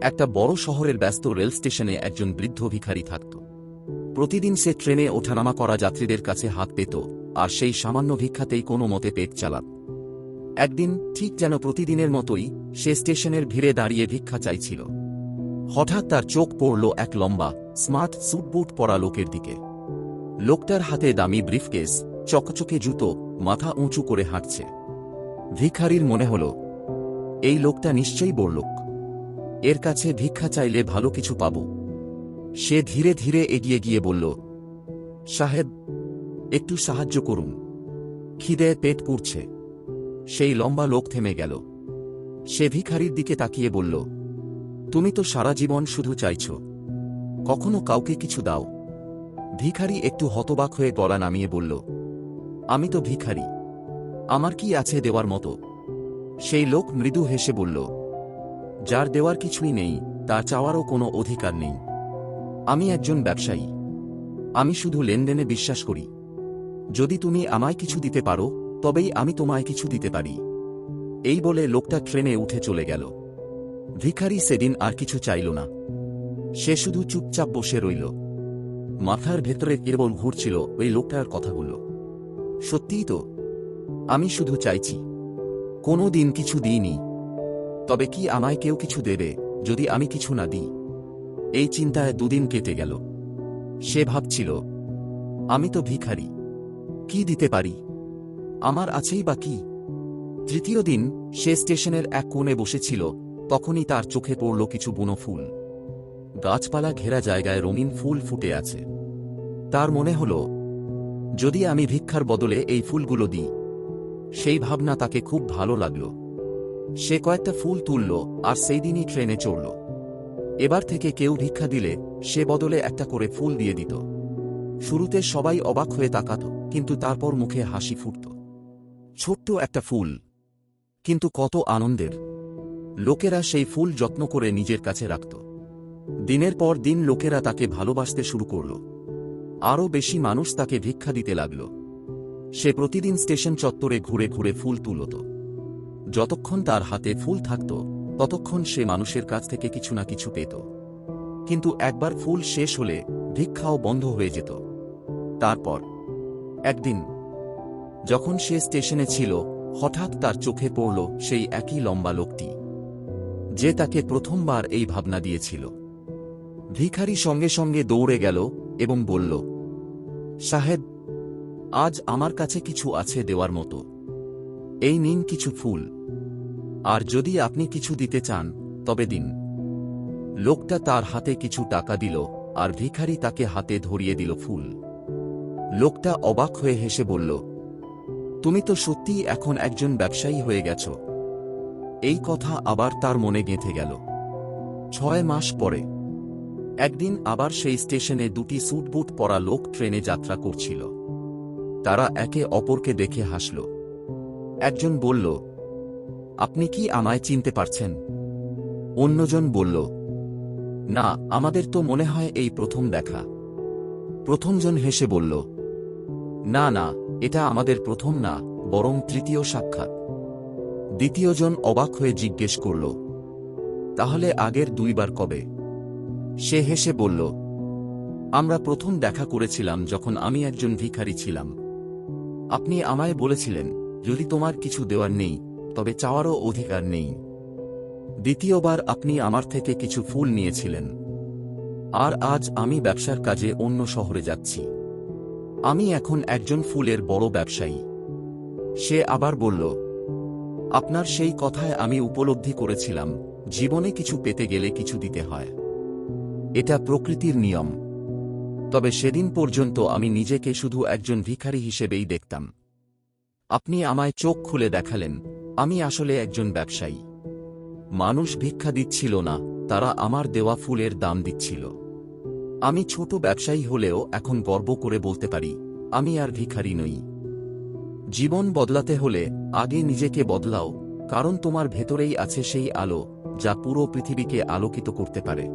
একটা বড় শহরের ব্যস্ত রেল স্টেশনে একজন বৃদ্ধ ভিখারি থাকত। প্রতিদিন সে ট্রেনে ওঠানামা করা যাত্রীদের কাছে হাত পেত, আর সেই সামান্য ভিক্ষাতেই কোনো মতে পেট চালাত। একদিন, ঠিক যেন প্রতিদিনের মতোই, সে স্টেশনের ভিড়ে দাঁড়িয়ে ভিক্ষা চাইছিল। হঠাৎ তার চোখ পড়ল এক লম্বা, স্মার্ট স্যুটবুট পরা লোকের দিকে। লোকটার হাতে দামি ব্রিফকেস, চকচকে জুতো, মাথা উঁচু করে হাঁটছে। ভিখারির মনে হল, এই লোকটা নিশ্চয়ই বড়লোক, এর কাছে ভিক্ষা চাইলে ভালো কিছু পাব। সে ধীরে ধীরে এগিয়ে গিয়ে বলল, সাহেব, একটু সাহায্য করুন, খিদে পেট পুড়ছে। সেই লম্বা লোক থেমে গেল। সে ভিখারির দিকে তাকিয়ে বলল, তুমি তো সারা জীবন শুধু চাইছ, কখনো কাউকে কিছু দাও? ভিখারি একটু হতবাক হয়ে গলা নামিয়ে বলল, আমি তো ভিখারি, আমার কি আছে দেওয়ার মতো? সেই লোক মৃদু হেসে বলল, যার দেওয়ার কিছুই নেই তার চাওয়ারও কোনো অধিকার নেই। আমি একজন ব্যবসায়ী, আমি শুধু লেনদেনে বিশ্বাস করি। যদি তুমি আমায় কিছু দিতে পারো, তবেই আমি তোমায় কিছু দিতে পারি। এই বলে লোকটা ট্রেনে উঠে চলে গেল। ভিখারি সেদিন আর কিছু চাইল না, সে শুধু চুপচাপ বসে রইল। মাথার ভেতরে কেবল ঘুরছিল ওই লোকটার কথাগুলো। সত্যিই তো, আমি শুধু চাইছি, কোনো দিন কিছু দিইনি। তবে কি আমায় কেউ কিছু দেবে যদি আমি কিছু না দিই? এই চিন্তায় দুদিন কেটে গেল। সে ভাবছিল, আমি তো ভিখারি, কি দিতে পারি? আমার আছেই বা কি? তৃতীয় দিন সে স্টেশনের এক কোণে বসেছিল, তখনই তার চোখে পড়ল কিছু বুনো ফুল। গাছপালা ঘেরা জায়গায় রঙিন ফুল ফুটে আছে। তার মনে হল, যদি আমি ভিক্ষার বদলে এই ফুলগুলো দিই। সেই ভাবনা তাকে খুব ভালো লাগল। সে কয়েকটা ফুল তুলল আর সেই দিনই ট্রেনে চড়ল। এবার থেকে কেউ ভিক্ষা দিলে সে বদলে একটা করে ফুল দিয়ে দিত। শুরুতে সবাই অবাক হয়ে তাকাত, কিন্তু তারপর মুখে হাসি ফুটত। ছোট্ট একটা ফুল, কিন্তু কত আনন্দের। লোকেরা সেই ফুল যত্ন করে নিজের কাছে রাখত। দিনের পর দিন লোকেরা তাকে ভালোবাসতে শুরু করল। আরও বেশি মানুষ তাকে ভিক্ষা দিতে লাগল। সে প্রতিদিন স্টেশন চত্বরে ঘুরে ঘুরে ফুল তুলত। যতক্ষণ তার হাতে ফুল থাকত, ততক্ষণ সে মানুষের কাছ থেকে কিছু না কিছু পেত। কিন্তু একবার ফুল শেষ হলে ভিক্ষাও বন্ধ হয়ে যেত। তারপর একদিন, যখন সে স্টেশনে ছিল, হঠাৎ তার চোখে পড়ল সেই একই লম্বা লোকটি, যে তাকে প্রথমবার এই ভাবনা দিয়েছিল। ভিখারি সঙ্গে সঙ্গে দৌড়ে গেল এবং বলল, সাহেব, আজ আমার কাছে কিছু আছে দেওয়ার মতো। এই নিন কিছু ফুল, আর যদি আপনি কিছু দিতে চান তবে দিন। লোকটা তার হাতে কিছু টাকা দিল, আর ভিখারি তাকে হাতে ধরিয়ে দিল ফুল। লোকটা অবাক হয়ে হেসে বলল, তুমি তো সত্যিই এখন একজন ব্যবসায়ী হয়ে গেছ। এই কথা আবার তার মনে গেঁথে গেল। 6 মাস পরে একদিন আবার সেই স্টেশনে দুটি স্যুটবুট পরা লোক ট্রেনে যাত্রা করছিল। তারা একে অপরকে দেখে হাসল। একজন বলল, আপনি কি আমায় চিনতে পারছেন? অন্যজন বলল, না, আমাদের তো মনে হয় এই প্রথম দেখা। প্রথমজন হেসে বলল, না না, এটা আমাদের প্রথম না, বরং তৃতীয় সাক্ষাৎ। দ্বিতীয়জন অবাক হয়ে জিজ্ঞেস করল, তাহলে আগের 2 বার কবে? সে হেসে বলল, আমরা প্রথম দেখা করেছিলাম যখন আমি একজন ভিখারি ছিলাম। আপনি আমায় বলেছিলেন, যদি তোমার কিছু দেওয়ার নেই, তবে চাওয়ারও অধিকার নেই। দ্বিতীয়বার আপনি আমার থেকে কিছু ফুল নিয়েছিলেন। আর আজ আমি ব্যবসার কাজে অন্য শহরে যাচ্ছি। আমি এখন একজন ফুলের বড় ব্যবসায়ী। সে আবার বলল, আপনার সেই কথায় আমি উপলব্ধি করেছিলাম, জীবনে কিছু পেতে গেলে কিছু দিতে হয়। এটা প্রকৃতির নিয়ম। তবে সেদিন পর্যন্ত আমি নিজেকে শুধু একজন ভিখারি হিসেবেই দেখতাম। আপনি আমায় চোখ খুলে দেখালেন, আমি আসলে একজন ব্যবসায়ী। মানুষ ভিক্ষা দিচ্ছিল না, তারা আমার দেওয়া ফুলের দাম দিচ্ছিল। আমি ছোট ব্যবসায়ী হলেও এখন গর্ব করে বলতে পারি, আমি আর ভিখারি নই। জীবন বদলাতে হলে আগে নিজেকে বদলাও, কারণ তোমার ভেতরেই আছে সেই আলো যা পুরো পৃথিবীকে আলোকিত করতে পারে।